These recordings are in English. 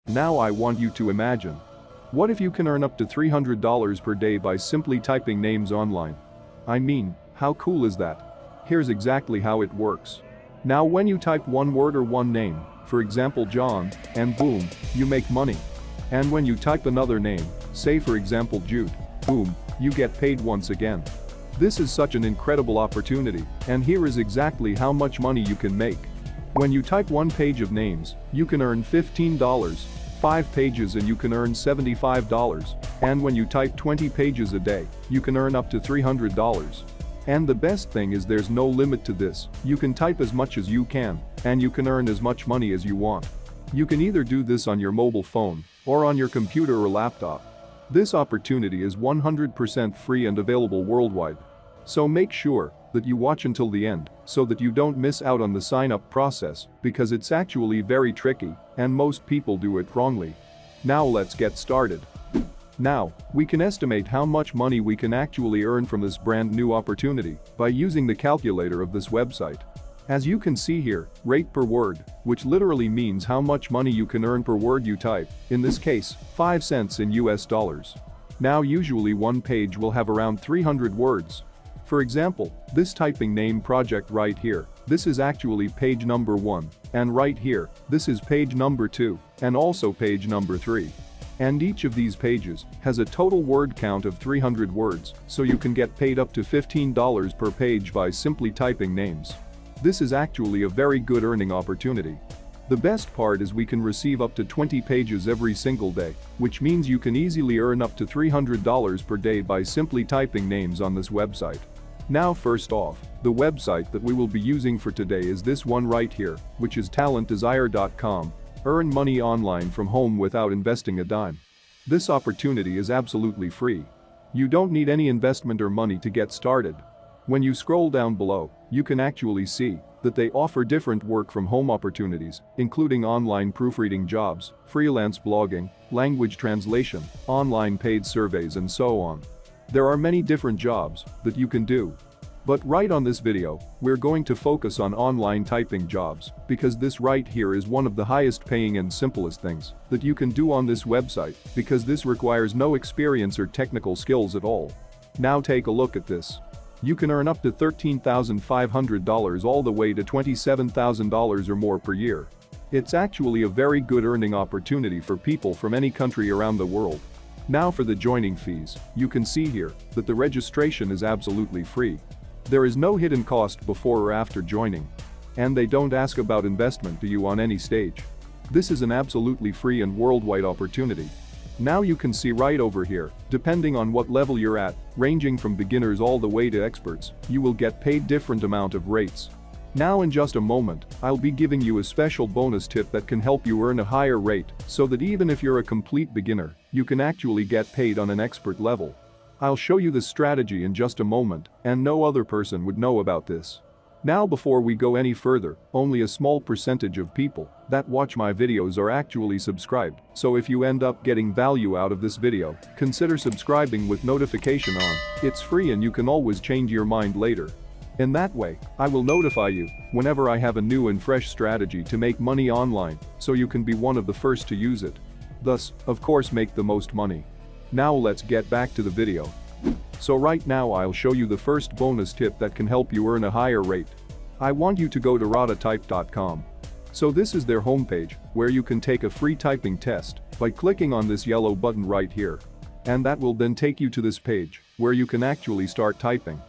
Now I want you to imagine. What if you can earn up to $300 per day by simply typing names online? I mean, how cool is that? Here's exactly how it works. Now when you type one word or one name, for example John, and boom, you make money. And when you type another name, say for example Jude, boom, you get paid once again. This is such an incredible opportunity, and here is exactly how much money you can make. When you type one page of names, you can earn $15, 5 pages and you can earn $75, and when you type 20 pages a day, you can earn up to $300. And the best thing is there's no limit to this, you can type as much as you can, and you can earn as much money as you want. You can either do this on your mobile phone, or on your computer or laptop. This opportunity is 100% free and available worldwide. So make sure that you watch until the end so that you don't miss out on the sign-up process because it's actually very tricky and most people do it wrongly. Now let's get started. Now, we can estimate how much money we can actually earn from this brand new opportunity by using the calculator of this website. As you can see here, rate per word, which literally means how much money you can earn per word you type, in this case, 5 cents in US dollars. Now usually one page will have around 300 words. For example, this typing name project right here, this is actually page number 1, and right here, this is page number 2, and also page number 3. And each of these pages has a total word count of 300 words, so you can get paid up to $15 per page by simply typing names. This is actually a very good earning opportunity. The best part is we can receive up to 20 pages every single day, which means you can easily earn up to $300 per day by simply typing names on this website. Now first off, the website that we will be using for today is this one right here, which is talentdesire.com. Earn money online from home without investing a dime. This opportunity is absolutely free. You don't need any investment or money to get started. When you scroll down below, you can actually see that they offer different work from home opportunities, including online proofreading jobs, freelance blogging, language translation, online paid surveys and so on. There are many different jobs that you can do. But right on this video, we're going to focus on online typing jobs because this right here is one of the highest paying and simplest things that you can do on this website because this requires no experience or technical skills at all. Now take a look at this. You can earn up to $13,500 all the way to $27,000 or more per year. It's actually a very good earning opportunity for people from any country around the world. Now for the joining fees, you can see here that the registration is absolutely free. There is no hidden cost before or after joining. And they don't ask about investment to you on any stage. This is an absolutely free and worldwide opportunity. Now you can see right over here, depending on what level you're at, ranging from beginners all the way to experts, you will get paid different amount of rates. Now in just a moment, I'll be giving you a special bonus tip that can help you earn a higher rate so that even if you're a complete beginner, you can actually get paid on an expert level. I'll show you the strategy in just a moment, and no other person would know about this. Now before we go any further, only a small percentage of people that watch my videos are actually subscribed, so if you end up getting value out of this video, consider subscribing with notification on. It's free and you can always change your mind later. In that way, I will notify you whenever I have a new and fresh strategy to make money online, so you can be one of the first to use it. Thus, of course, make the most money. Now let's get back to the video. So right now I'll show you the first bonus tip that can help you earn a higher rate. I want you to go to radatype.com. So this is their homepage, where you can take a free typing test by clicking on this yellow button right here. And that will then take you to this page, where you can actually start typing.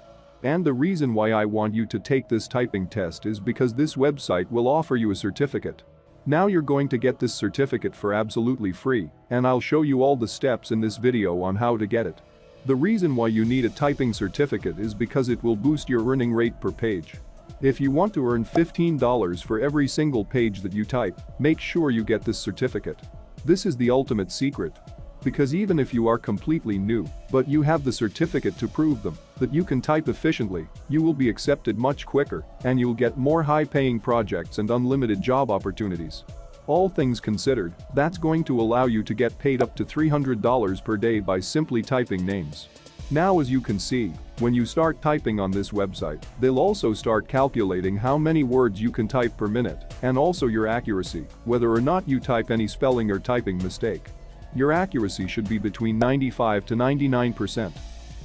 And the reason why I want you to take this typing test is because this website will offer you a certificate. Now you're going to get this certificate for absolutely free, and I'll show you all the steps in this video on how to get it. The reason why you need a typing certificate is because it will boost your earning rate per page. If you want to earn $15 for every single page that you type, make sure you get this certificate. This is the ultimate secret. Because even if you are completely new, but you have the certificate to prove them, that you can type efficiently, you will be accepted much quicker, and you'll get more high-paying projects and unlimited job opportunities. All things considered, that's going to allow you to get paid up to $300 per day by simply typing names. Now as you can see, when you start typing on this website, they'll also start calculating how many words you can type per minute. and also your accuracy, whether or not you type any spelling or typing mistake. Your accuracy should be between 95 to 99%.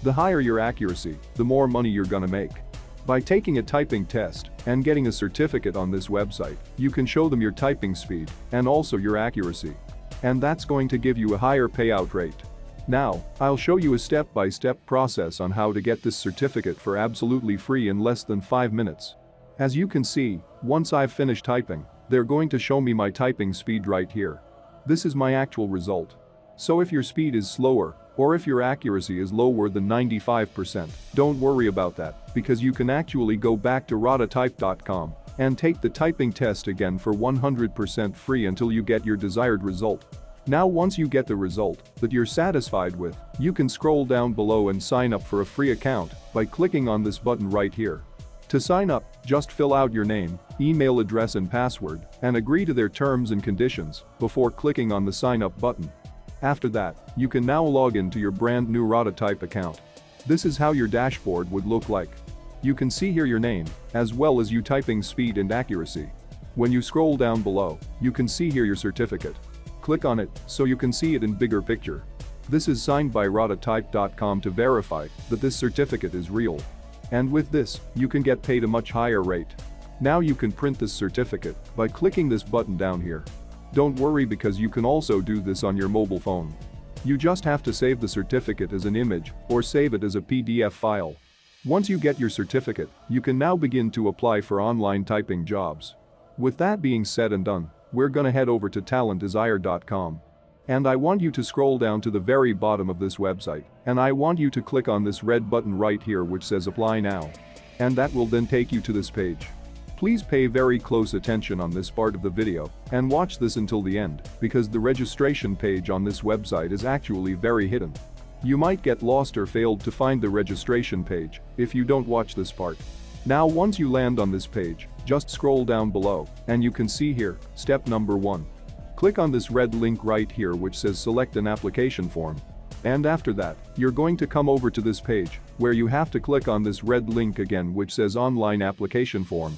The higher your accuracy, the more money you're gonna make. By taking a typing test and getting a certificate on this website, you can show them your typing speed and also your accuracy. And that's going to give you a higher payout rate. Now, I'll show you a step-by-step process on how to get this certificate for absolutely free in less than 5 minutes. As you can see, once I've finished typing, they're going to show me my typing speed right here. This is my actual result. So if your speed is slower, or if your accuracy is lower than 95%, don't worry about that, because you can actually go back to rototype.com and take the typing test again for 100% free until you get your desired result. Now once you get the result that you're satisfied with, you can scroll down below and sign up for a free account by clicking on this button right here. To sign up, just fill out your name, email address and password, and agree to their terms and conditions before clicking on the sign up button. After that, you can now log into your brand new Rototype account. This is how your dashboard would look like. You can see here your name, as well as your typing speed and accuracy. When you scroll down below, you can see here your certificate. Click on it so you can see it in bigger picture. This is signed by rototype.com to verify that this certificate is real. And with this, you can get paid a much higher rate. Now you can print this certificate by clicking this button down here. Don't worry, because you can also do this on your mobile phone. You just have to save the certificate as an image or save it as a PDF file. Once you get your certificate, you can now begin to apply for online typing jobs. With that being said and done, we're gonna head over to talentdesire.com. And I want you to scroll down to the very bottom of this website, and I want you to click on this red button right here which says apply now. And that will then take you to this page. Please pay very close attention on this part of the video and watch this until the end, because the registration page on this website is actually very hidden. You might get lost or failed to find the registration page if you don't watch this part. Now once you land on this page, just scroll down below and you can see here, step number 1. Click on this red link right here which says select an application form. And after that, you're going to come over to this page where you have to click on this red link again which says online application form.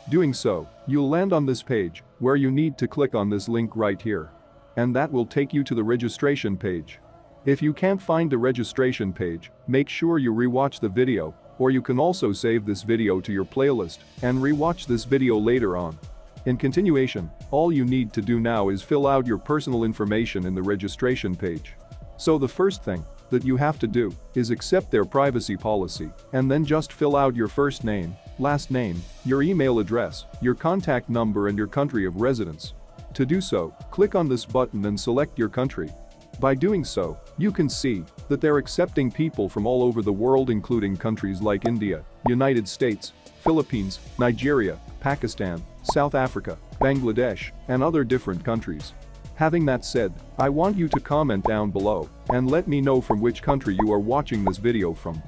Doing so, you'll land on this page where you need to click on this link right here. And that will take you to the registration page. If you can't find the registration page, make sure you rewatch the video, or you can also save this video to your playlist and rewatch this video later on. In continuation, all you need to do now is fill out your personal information in the registration page. So the first thing that you have to do is accept their privacy policy and then just fill out your first name, last name, your email address, your contact number and your country of residence. To do so, click on this button and select your country. By doing so, you can see that they're accepting people from all over the world including countries like India, United States, Philippines, Nigeria, Pakistan, South Africa, Bangladesh, and other different countries. Having that said, I want you to comment down below and let me know from which country you are watching this video from.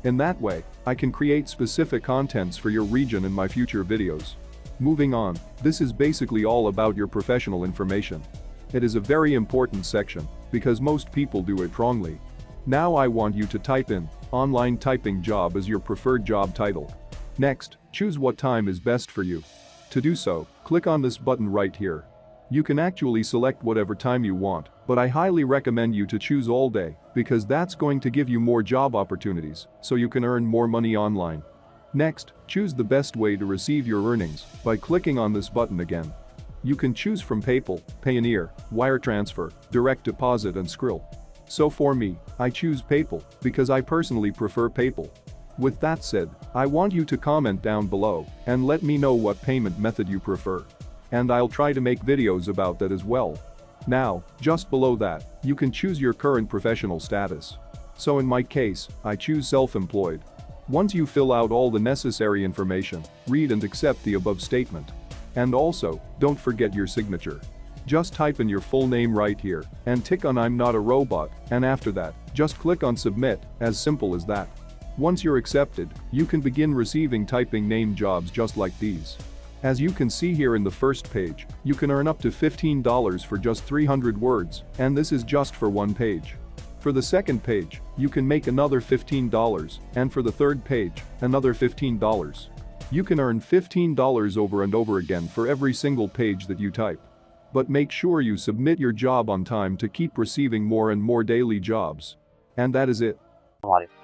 In that way, I can create specific contents for your region in my future videos. Moving on, this is basically all about your professional information. It is a very important section because most people do it wrongly. Now I want you to type in online typing job as your preferred job title. Next, choose what time is best for you. To do so, click on this button right here. You can actually select whatever time you want, but I highly recommend you to choose all day because that's going to give you more job opportunities so you can earn more money online. Next, choose the best way to receive your earnings by clicking on this button again. You can choose from PayPal, Payoneer, wire transfer, direct deposit and Skrill. So for me, I choose PayPal because I personally prefer PayPal. With that said, I want you to comment down below and let me know what payment method you prefer. And I'll try to make videos about that as well. Now, just below that, you can choose your current professional status. So in my case, I choose self-employed. Once you fill out all the necessary information, read and accept the above statement. And also, don't forget your signature. Just type in your full name right here and tick on I'm not a robot, and after that, just click on submit, as simple as that. Once you're accepted, you can begin receiving typing name jobs just like these. As you can see here in the first page, you can earn up to $15 for just 300 words, and this is just for one page. For the second page, you can make another $15, and for the third page, another $15. You can earn $15 over and over again for every single page that you type. But make sure you submit your job on time to keep receiving more and more daily jobs. And that is it. السلام عليكم.